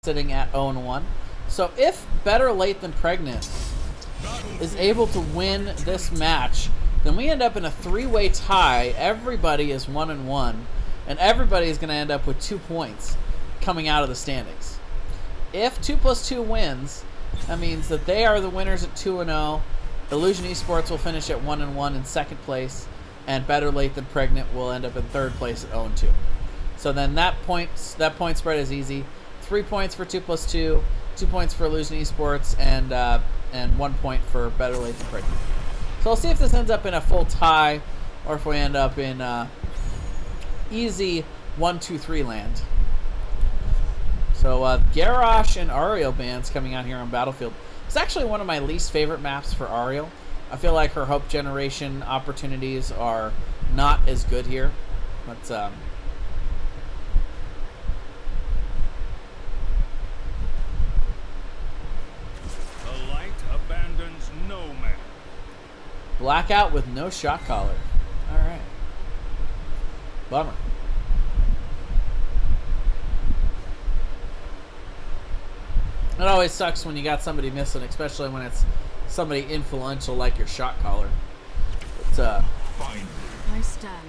sitting at 0-1. So if Better Late Than Pregnant is able to win this match, then we end up in a three-way tie. Everybody is 1-1, and everybody is going to end up with 2 points coming out of the standings. If 2+2 wins, that means that they are the winners at 2-0. Illusion Esports will finish at 1-1 in second place, and Better Late Than Pregnant will end up in third place at 0-2. So then that point spread is easy. 3 points for 2+2, 2 points for Illusion Esports, and 1 point for Better Late Than Pregnant. So we'll see if this ends up in a full tie, or if we end up in easy 1-2-3 land. So Garrosh and Ariel bands coming out here on Battlefield. It's actually one of my least favorite maps for Ariel. I feel like her Hope Generation opportunities are not as good here. But the light abandons no man. Blackout with no shot collar. All right. Bummer. It always sucks when you got somebody missing, especially when it's somebody influential like your shot caller. But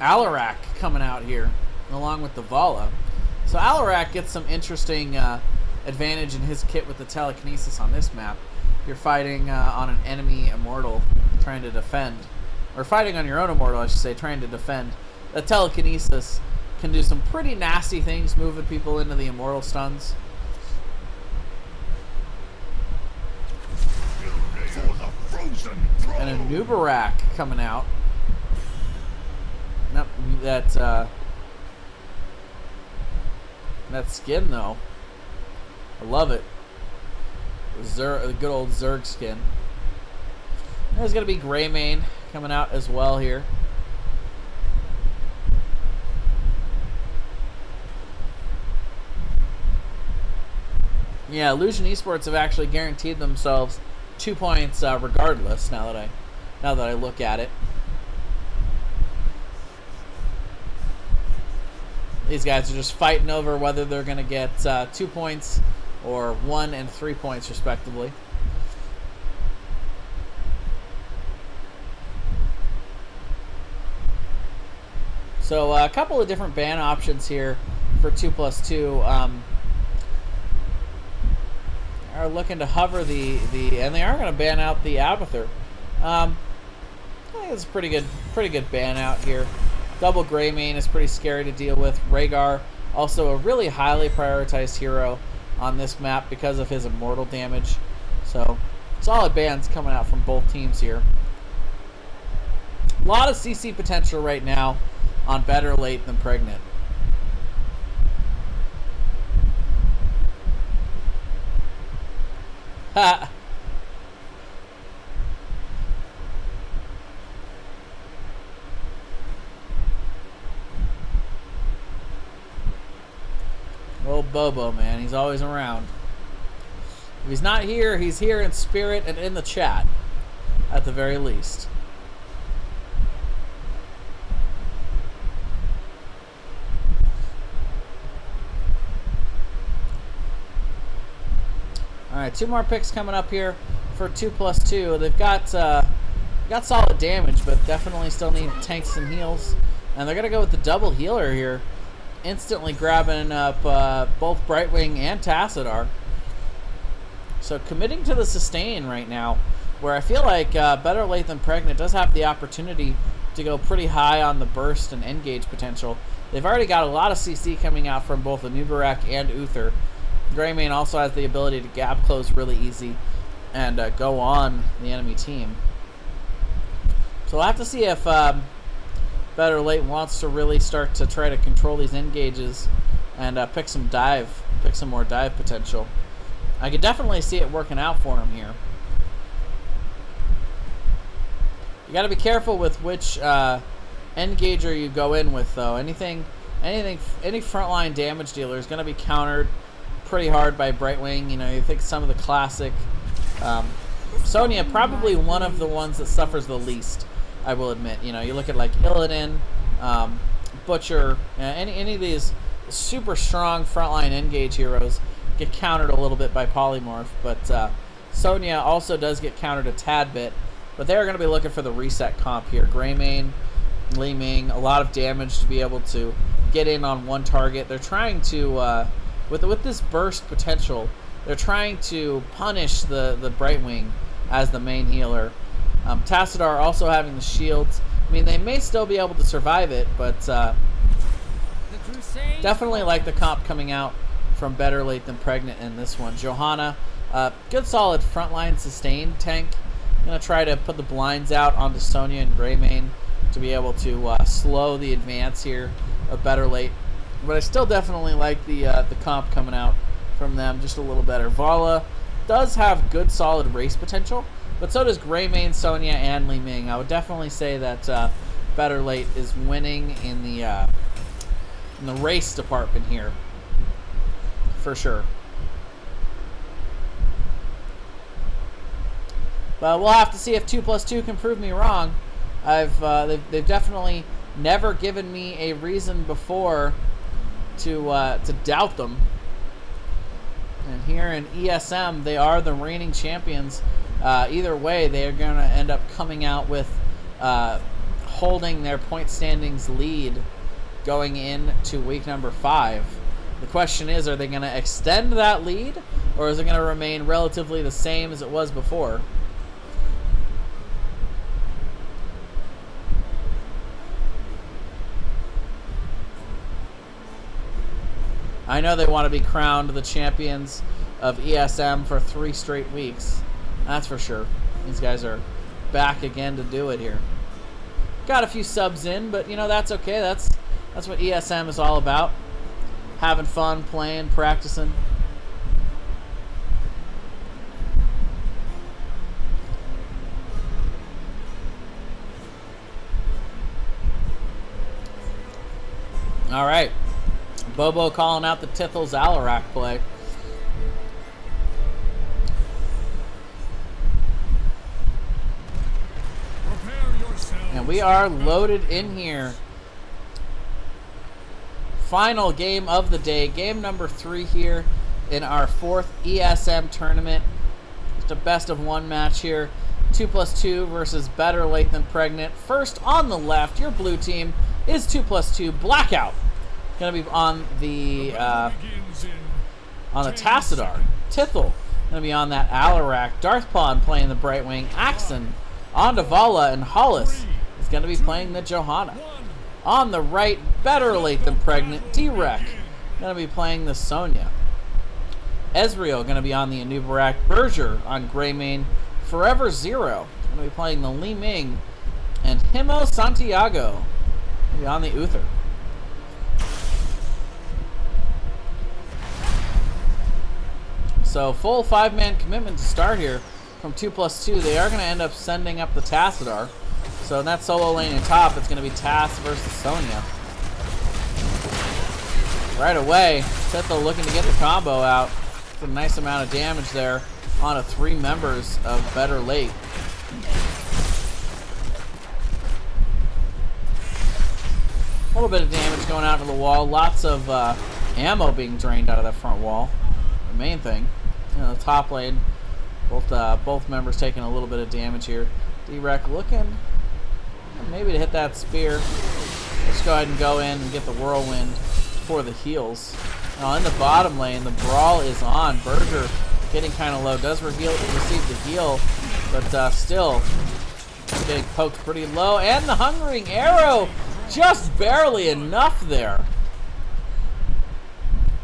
Alarak coming out here along with the Vala. So Alarak gets some interesting advantage in his kit with the telekinesis on this map. You're fighting on an enemy immortal trying to defend, or fighting on your own immortal, I should say, trying to defend. The telekinesis can do some pretty nasty things, moving people into the immortal stuns. And a Nubarak coming out. Nope, that skin though, I love it. The good old Zerg skin. There's gonna be Greymane coming out as well here. Yeah, Illusion Esports have actually guaranteed themselves 2 points regardless. Now that I look at it, these guys are just fighting over whether they're going to get 2 points or 1 and 3 points respectively. So a couple of different ban options here for 2+2. Are looking to hover and they are going to ban out the Abathur. I think it's a pretty good ban out here. Double Greymane is pretty scary to deal with. Rhaegar, also a really highly prioritized hero on this map because of his immortal damage. So solid bans coming out from both teams here. A lot of CC potential right now on Better Late Than Pregnant. Ha! Old Bobo, man. He's always around. If he's not here, he's here in spirit and in the chat, at the very least. All right, 2 more picks coming up here for 2+2. They've got solid damage, but definitely still need tanks and heals. And they're gonna go with the double healer here, instantly grabbing up both Brightwing and Tassadar. So committing to the sustain right now, where I feel like Better Late Than Pregnant does have the opportunity to go pretty high on the burst and engage potential. They've already got a lot of CC coming out from both the Nubarak and Uther. Greymane also has the ability to gap close really easy and go on the enemy team. So we'll have to see if Better Late wants to really start to try to control these engages and pick some more dive potential. I could definitely see it working out for him here. You got to be careful with which engager you go in with, though. Any frontline damage dealer is going to be countered pretty hard by Brightwing. You know, you think some of the classic Sonya, probably one of the ones that suffers the least, I will admit. You know, you look at like Illidan, Butcher, any of these super strong frontline engage heroes get countered a little bit by Polymorph, but Sonya also does get countered a tad bit. But they're going to be looking for the reset comp here. Greymane, Li Ming, a lot of damage to be able to get in on one target. They're trying to, with this burst potential, they're trying to punish the Brightwing as the main healer. Tassadar also having the shields. I mean, they may still be able to survive it, but definitely like the comp coming out from Better Late Than Pregnant in this one. Johanna, good solid frontline sustain tank. Going to try to put the blinds out onto Sonya and Greymane to be able to slow the advance here of Better Late. But I still definitely like the comp coming out from them just a little better. Vala does have good solid race potential, but so does Greymane, Sonya, and Li Ming. I would definitely say that Better Late is winning in the race department here, for sure. But we'll have to see if 2+2 can prove me wrong. They've definitely never given me a reason before to doubt them. And here in ESM, they are the reigning champions. Either way, they are going to end up coming out with holding their point standings lead going into week number 5. The question is, are they going to extend that lead, or is it going to remain relatively the same as it was before? I know they want to be crowned the champions of ESM for 3 straight weeks. That's for sure. These guys are back again to do it here. Got a few subs in, but you know, that's okay. That's what ESM is all about. Having fun, playing, practicing. All right. Bobo calling out the Tithel Zalarak play. And we are loaded in here. Final game of the day. Game number 3 here in our 4th ESM tournament. Just a best of 1 match here. 2+2 versus Better Late Than Pregnant. First on the left, your blue team is 2+2 Blackout. Going to be on the Tassadar. Tithel going to be on that Alarak. Darthpawn playing the Brightwing. Axon on to Vala, and HotS is going to be playing the Johanna. On the right, Better Late Than Pregnant. D-Rec going to be playing the Sonya. Ezreal going to be on the Anubarak. Berger on Greymane. Forever Zero going to be playing the Li Ming, and Himo Santiago going to be on the Uther. So full 5-man commitment to start here from 2+2. They are going to end up sending up the Tassadar. So in that solo lane in top, it's going to be Tass versus Sonya. Right away, Tithel looking to get the combo out. It's a nice amount of damage there onto 3 members of Better Late. A little bit of damage going out to the wall. Lots of ammo being drained out of that front wall. The main thing. You know, the top lane, both members taking a little bit of damage here. D-Rec looking maybe to hit that spear. Let's go ahead and go in and get the whirlwind for the heals. Now in the bottom lane, the brawl is on. Berger getting kind of low. Does receive the heal, but still getting poked pretty low. And the Hungering Arrow, just barely enough there.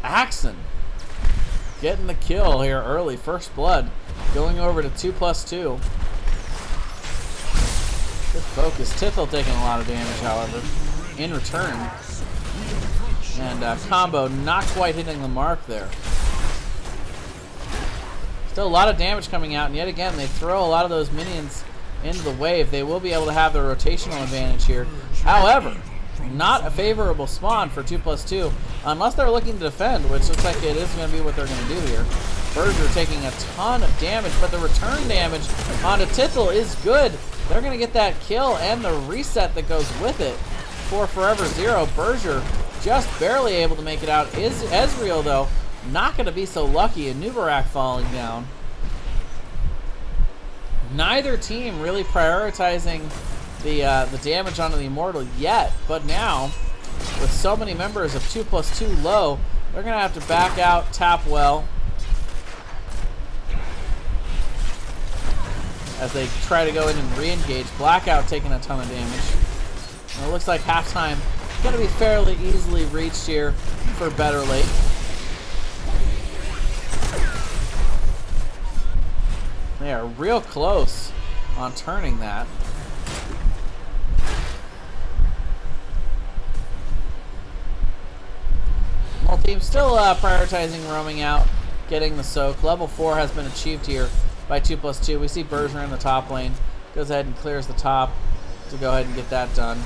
Axon getting the kill here early. First blood going over to 2+2. Good focus. Tithel taking a lot of damage, however, in return. And combo not quite hitting the mark there. Still a lot of damage coming out, and yet again, they throw a lot of those minions into the wave. They will be able to have the rotational advantage here. However, not a favorable spawn for 2+2, unless they're looking to defend, which looks like it is going to be what they're going to do here. Berger taking a ton of damage, but the return damage onto Tithel is good. They're going to get that kill and the reset that goes with it for Forever Zero. Berger just barely able to make it out. Ezreal, though, not going to be so lucky. And Nubarak falling down. Neither team really prioritizing the damage onto the Immortal yet, but now, with so many members of 2+2 low, they're going to have to back out, tap well, as they try to go in and re-engage. Blackout taking a ton of damage. And it looks like halftime is going to be fairly easily reached here for Better Late. They are real close on turning that. Well, team still prioritizing roaming out, getting the soak. Level 4 has been achieved here by 2+2. We see Berger in the top lane. Goes ahead and clears the top to go ahead and get that done.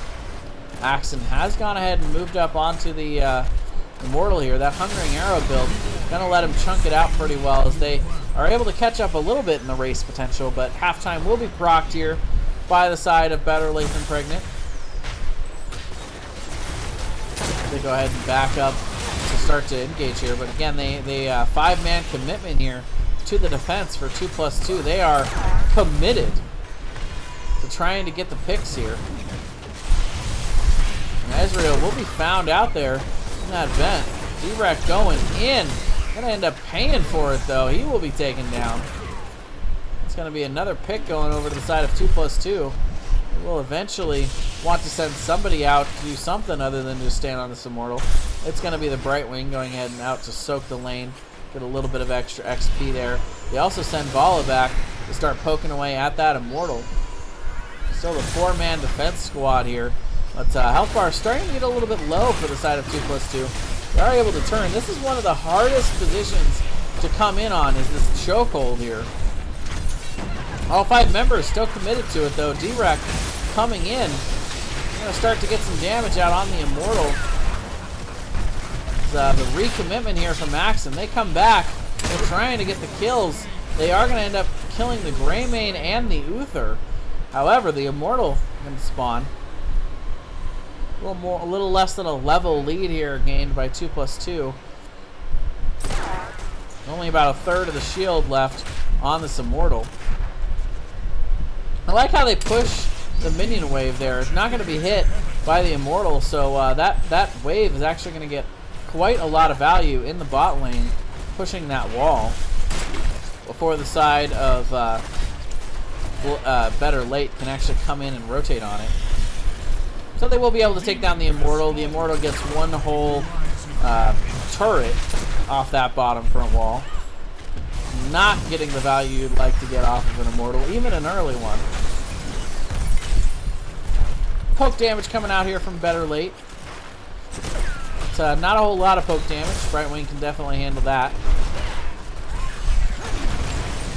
Axon has gone ahead and moved up onto the Immortal here. That Hungering Arrow build gonna let him chunk it out pretty well as they are able to catch up a little bit in the race potential, but halftime will be procced here by the side of Better Late Than Pregnant. They go ahead and back up to start to engage here, but again, they 5-man commitment here to the defense for 2+2. They are committed to trying to get the picks here. And Ezreal will be found out there in that vent. D-Rec going in. Gonna end up paying for it though. He will be taken down. It's gonna be another pick going over to the side of 2+2. We'll eventually want to send somebody out to do something other than just stand on this Immortal. It's gonna be the Brightwing going ahead and out to soak the lane. Get a little bit of extra XP there. They also send Vala back to start poking away at that Immortal. Still the 4-man defense squad here. But health bar starting to get a little bit low for the side of 2+2. They are able to turn. This is one of the hardest positions to come in on, is this chokehold here. All 5 members still committed to it though. D-Rec coming in. Going to start to get some damage out on the Immortal. The recommitment here from Maxim. They come back. They're trying to get the kills. They are going to end up killing the Greymane and the Uther. However, the Immortal can spawn. A little less than a level lead here gained by 2+2. Only about a third of the shield left on this Immortal. I like how they push the minion wave there. It's not going to be hit by the Immortal, so that wave is actually going to get quite a lot of value in the bot lane, pushing that wall before the side of Better Late can actually come in and rotate on it. So they will be able to take down the Immortal. The Immortal gets one whole turret off that bottom front wall. Not getting the value you'd like to get off of an Immortal, even an early one. Poke damage coming out here from Better Late. It's not a whole lot of poke damage. Brightwing can definitely handle that.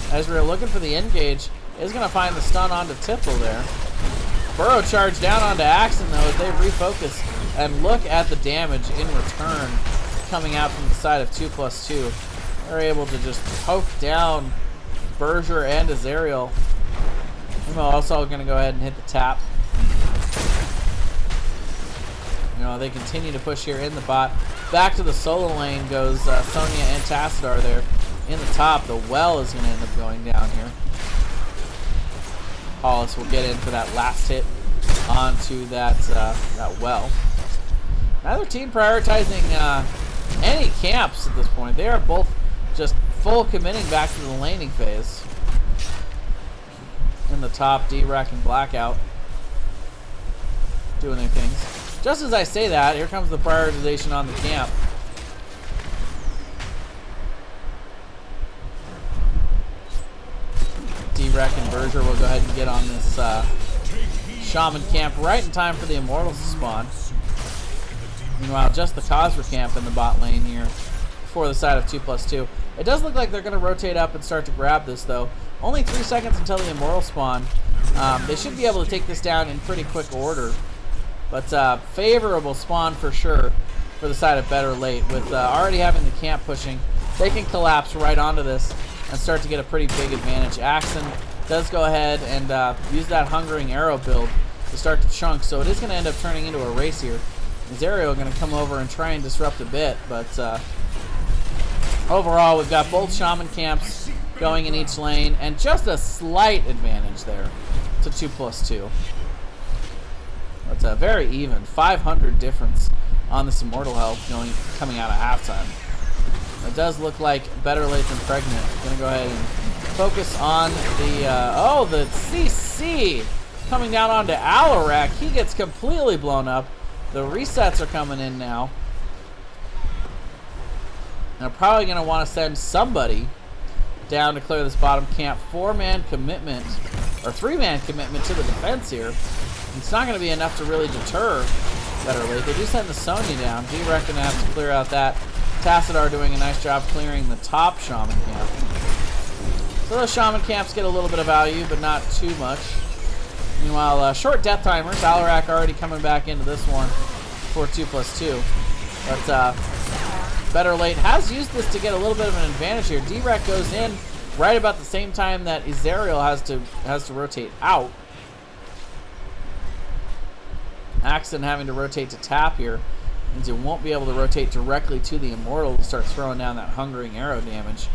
Ezreal looking for the engage. Is going to find the stun onto Tipple there. Burrow charge down onto Axon though as they refocus, and look at the damage in return coming out from the side of 2+2. They're able to just poke down Berger and Azariel. We're also going to go ahead and hit the tap. You know, they continue to push here in the bot. Back to the solo lane goes Sonya and Tassadar there in the top. The well is going to end up going down here. HotS will get in for that last hit onto that well. Neither team prioritizing any camps at this point. They are both just full committing back to the laning phase. In the top, D-Rec and Blackout doing their things. Just as I say that, here comes the prioritization on the camp. D-Rec and Berger will go ahead and get on this Shaman camp right in time for the Immortals to spawn. Meanwhile, just the Khosra camp in the bot lane here for the side of 2+2. It does look like they're going to rotate up and start to grab this, though. Only 3 seconds until the Immortal spawn. They should be able to take this down in pretty quick order. But favorable spawn for sure for the side of Better Late. With already having the camp pushing, they can collapse right onto this and start to get a pretty big advantage. Axon does go ahead and use that Hungering Arrow build to start to chunk, so it is going to end up turning into a race here. Azariel going to come over and try and disrupt a bit, but Overall, we've got both shaman camps going in each lane, and just a slight advantage there to 2+2. It's a very even 500 difference on this immortal health coming out of halftime. It does look like better late than pregnant. Gonna go ahead and focus on the the CC coming down onto Alarak. He gets completely blown up. The resets are coming in now. They're probably gonna want to send somebody down to clear this bottom camp. 4-man commitment, or 3-man commitment to the defense here. It's not going to be enough to really deter better late. They do send the Sonya down. D-Rec going to have to clear out that. Tassadar doing a nice job clearing the top shaman camp. So those shaman camps get a little bit of value, but not too much. Meanwhile, short death timers. Alarak already coming back into this one for 2+2. But better late has used this to get a little bit of an advantage here. D-Rec goes in right about the same time that Ezreal has to rotate out. Axton having to rotate to tap here means you won't be able to rotate directly to the Immortal to start throwing down that Hungering Arrow damage.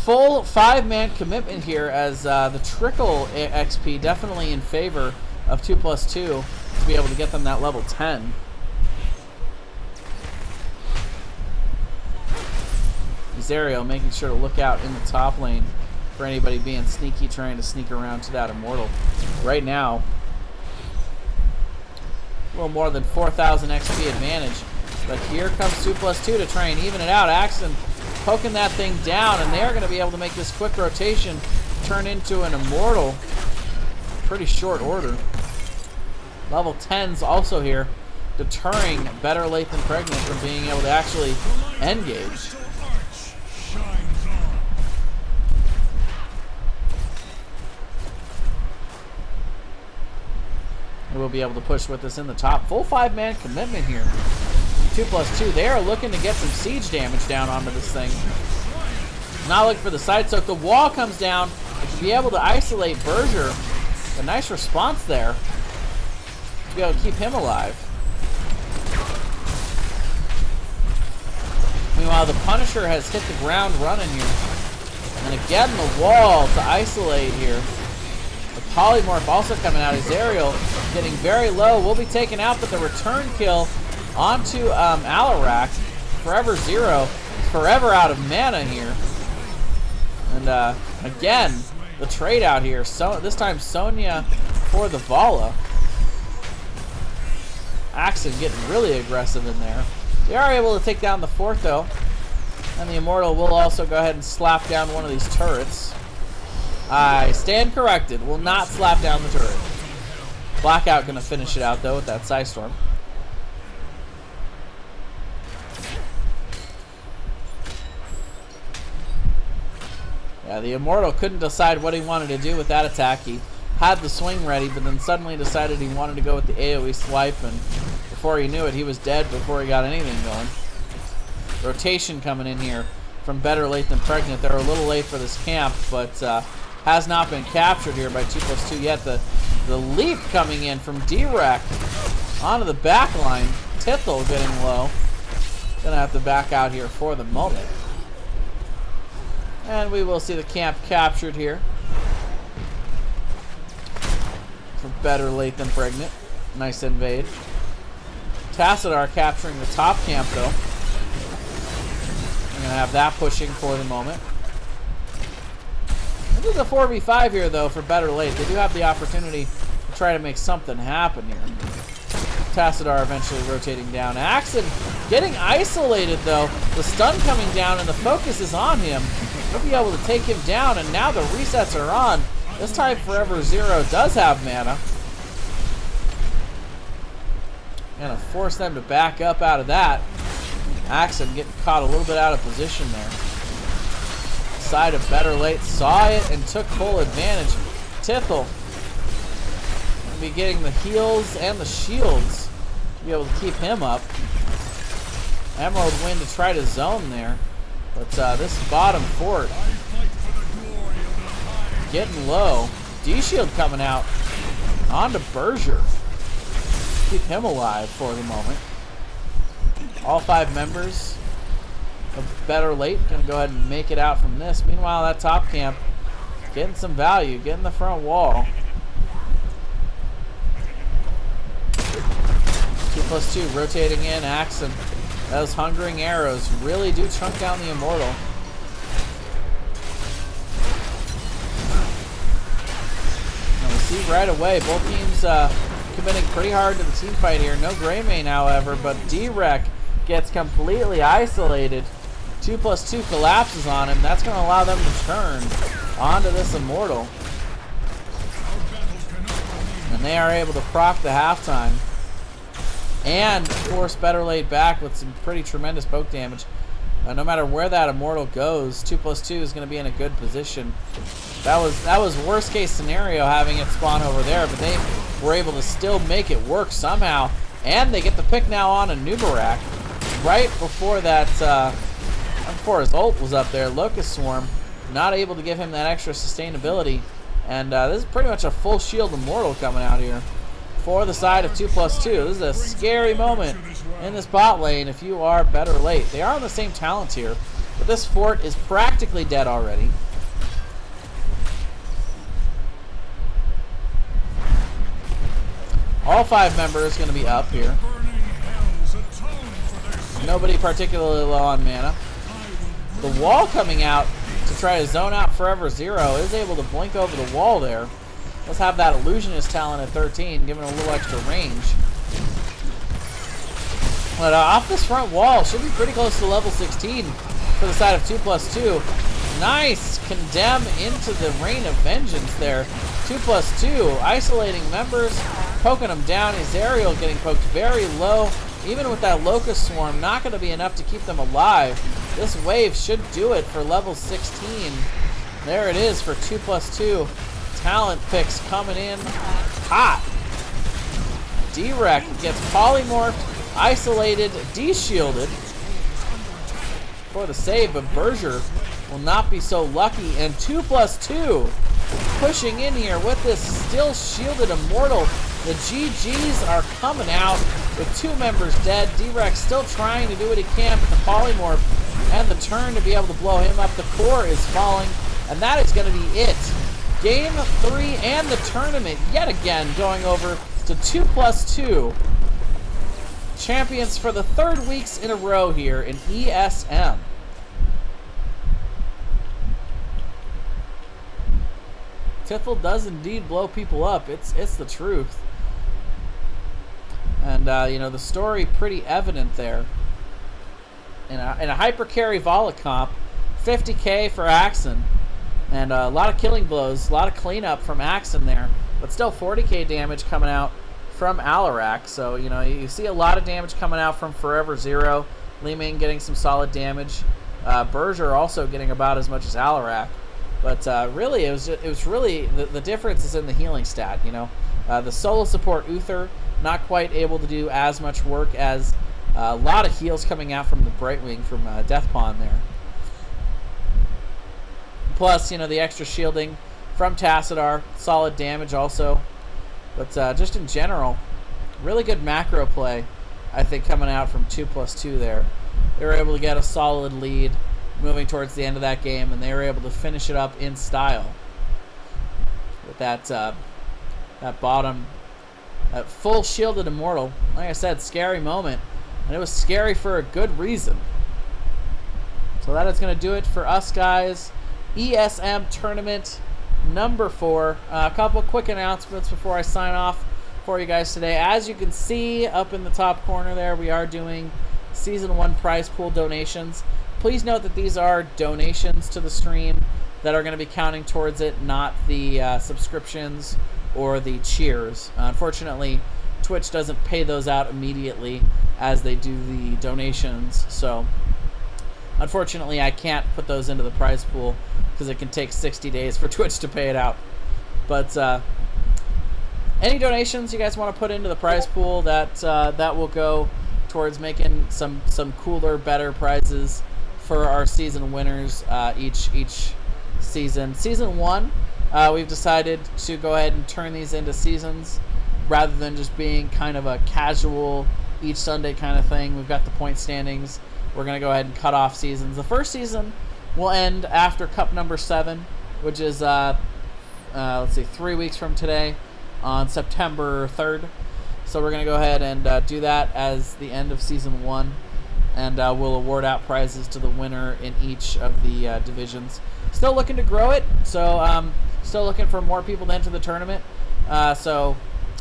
Full 5-man commitment here as the trickle XP definitely in favor of 2+2 to be able to get them that level 10. Ezreal making sure to look out in the top lane for anybody being sneaky, trying to sneak around to that Immortal. Right now, a little more than 4,000 XP advantage. But here comes 2+2 to try and even it out. Axton poking that thing down, and they're going to be able to make this quick rotation turn into an Immortal. Pretty short order. Level 10's also here, deterring better late than pregnant from being able to actually engage. We'll be able to push with this in the top. Full 5-man commitment here. 2+2. They are looking to get some siege damage down onto this thing. Not looking for the side soak. The wall comes down. To be able to isolate Berger. A nice response there. To be able to keep him alive. Meanwhile, the Punisher has hit the ground running here. And again, the wall to isolate here. The Polymorph also coming out. Ezreal getting very low. Will be taken out, but the return kill onto Alarak. Forever Zero. Forever out of mana here. And again, the trade out here. So this time Sonya for the Vala. Axton getting really aggressive in there. They are able to take down the fort though. And the Immortal will also go ahead and slap down one of these turrets. I stand corrected. Will not slap down the turret. Blackout going to finish it out, though, with that Psystorm. Yeah, the Immortal couldn't decide what he wanted to do with that attack. He had the swing ready, but then suddenly decided he wanted to go with the AoE swipe, and before he knew it, he was dead before he got anything going. Rotation coming in here from better late than pregnant. They're a little late for this camp, but has not been captured here by 2+2 yet. The leap coming in from D-Rec onto the back line. Tithel getting low. Gonna have to back out here for the moment. And we will see the camp captured here. For better late than pregnant. Nice invade. Tassadar capturing the top camp though. We're gonna have that pushing for the moment. This is a 4v5 here, though, for better late. They do have the opportunity to try to make something happen here. Tassadar eventually rotating down. Axton getting isolated, though. The stun coming down, and the focus is on him. He'll be able to take him down, and now the resets are on. This time, Forever Zero does have mana. Gonna force them to back up out of that. Axton getting caught a little bit out of position there. Side of better late saw it and took full advantage. Tithel will be getting the heals and the shields to be able to keep him up. Emerald win to try to zone there, but this bottom fort getting low. D-shield coming out onto Berger. Keep him alive for the moment. All 5 members Better Late going to go ahead and make it out from this. Meanwhile, that top camp getting some value, getting the front wall. 2+2 rotating in, Axon. Those hungering arrows really do chunk down the Immortal. And we see right away both teams committing pretty hard to the team fight here. No Greymane, however, but D-Rec gets completely isolated. 2+2 collapses on him. That's going to allow them to turn onto this Immortal. And they are able to proc the halftime and force Better Late back with some pretty tremendous poke damage. No matter where that Immortal goes, 2+2 is going to be in a good position. That was worst case scenario having it spawn over there, but they were able to still make it work somehow. And they get the pick now on a Nubarak right before that, before his ult was up there. Locust Swarm not able to give him that extra sustainability. And this is pretty much a full shield Immortal coming out here for the side of 2+2. This is a scary moment in this bot lane if you are Better Late. They are on the same talent here, but this fort is practically dead already. All 5 members going to be up here. Nobody particularly low on mana. The wall coming out to try to zone out Forever Zero is able to blink over the wall there. Let's have that Illusionist talent at 13, giving a little extra range. But off this front wall, should be pretty close to level 16 for the side of 2+2. Nice condemn into the Rain of Vengeance there. 2+2, isolating members, poking them down. Azariel getting poked very low. Even with that Locust Swarm, not going to be enough to keep them alive. This wave should do it for level 16. There it is for 2+2. Talent picks coming in hot. D-Rec gets polymorphed, isolated, de-shielded for the save, but Berger will not be so lucky. And 2+2 pushing in here with this still shielded Immortal. The GGs are coming out with 2 members dead. D-Rec still trying to do what he can with the polymorph and the turn to be able to blow him up. The core is falling, and that is going to be it. Game 3 and the tournament yet again going over to 2+2. Champions for the 3rd weeks in a row here in ESM. Tiffle does indeed blow people up. It's the truth. And you know, the story pretty evident there. In a hyper carry Volley comp, 50k for Axon. And a lot of killing blows, a lot of cleanup from Axon there, but still 40k damage coming out from Alarak. So, you know, you see a lot of damage coming out from Forever Zero. Li Ming getting some solid damage. Berger also getting about as much as Alarak. But really, it was really, the difference is in the healing stat, you know. The solo support Uther, not quite able to do as much work as a lot of heals coming out from the Brightwing from Death Pawn there. Plus, you know, the extra shielding from Tassadar, solid damage also. But just in general, really good macro play, I think, coming out from 2+2 there. They were able to get a solid lead moving towards the end of that game, and they were able to finish it up in style with that bottom, that full shielded Immortal. Like I said, scary moment, and it was scary for a good reason. So that is going to do it for us, guys. ESM tournament number 4. A couple quick announcements before I sign off for you guys today. As you can see up in the top corner there, we are doing Season 1 prize pool donations. Please note that these are donations to the stream that are going to be counting towards it, not the subscriptions or the cheers. Unfortunately, Twitch doesn't pay those out immediately as they do the donations, so unfortunately I can't put those into the prize pool because it can take 60 days for Twitch to pay it out. But any donations you guys want to put into the prize pool, that will go towards making some cooler, better prizes for our season winners each season. Season 1, we've decided to go ahead and turn these into seasons rather than just being kind of a casual each Sunday kind of thing. We've got the point standings we're going to go ahead and cut off seasons. The first season will end after Cup number 7, which is, let's see, 3 weeks from today on September 3rd. So we're going to go ahead and do that as the end of Season 1. And we'll award out prizes to the winner in each of the divisions. Still looking to grow it, so still looking for more people to enter the tournament. So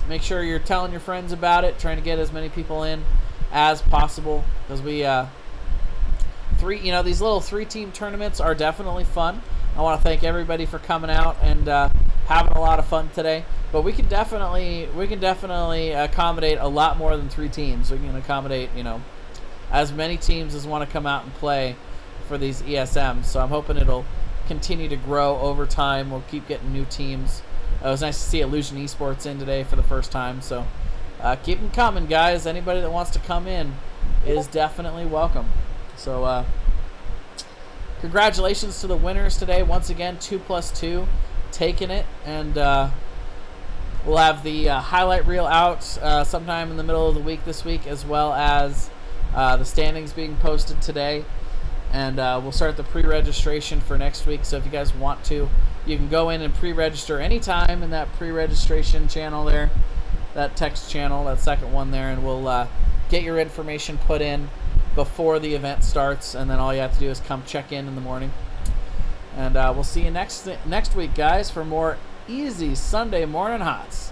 make sure you're telling your friends about it, trying to get as many people in as possible, because we these little 3-team tournaments are definitely fun. I want to thank everybody for coming out and having a lot of fun today. But we can definitely accommodate a lot more than 3 teams. We can accommodate as many teams as want to come out and play for these ESMs. So I'm hoping it'll continue to grow over time. We'll keep getting new teams. It was nice to see Illusion Esports in today for the first time. So keep them coming, guys. Anybody that wants to come in is definitely welcome. So congratulations to the winners today. Once again, 2+2, taking it. And we'll have the highlight reel out sometime in the middle of the week this week, as well as the standings being posted today. And we'll start the pre-registration for next week. So if you guys want to, you can go in and pre-register anytime in that pre-registration channel there, that text channel, that second one there, and we'll get your information put in before the event starts. And then all you have to do is come check in the morning. And we'll see you next week, guys, for more easy Sunday morning HotS.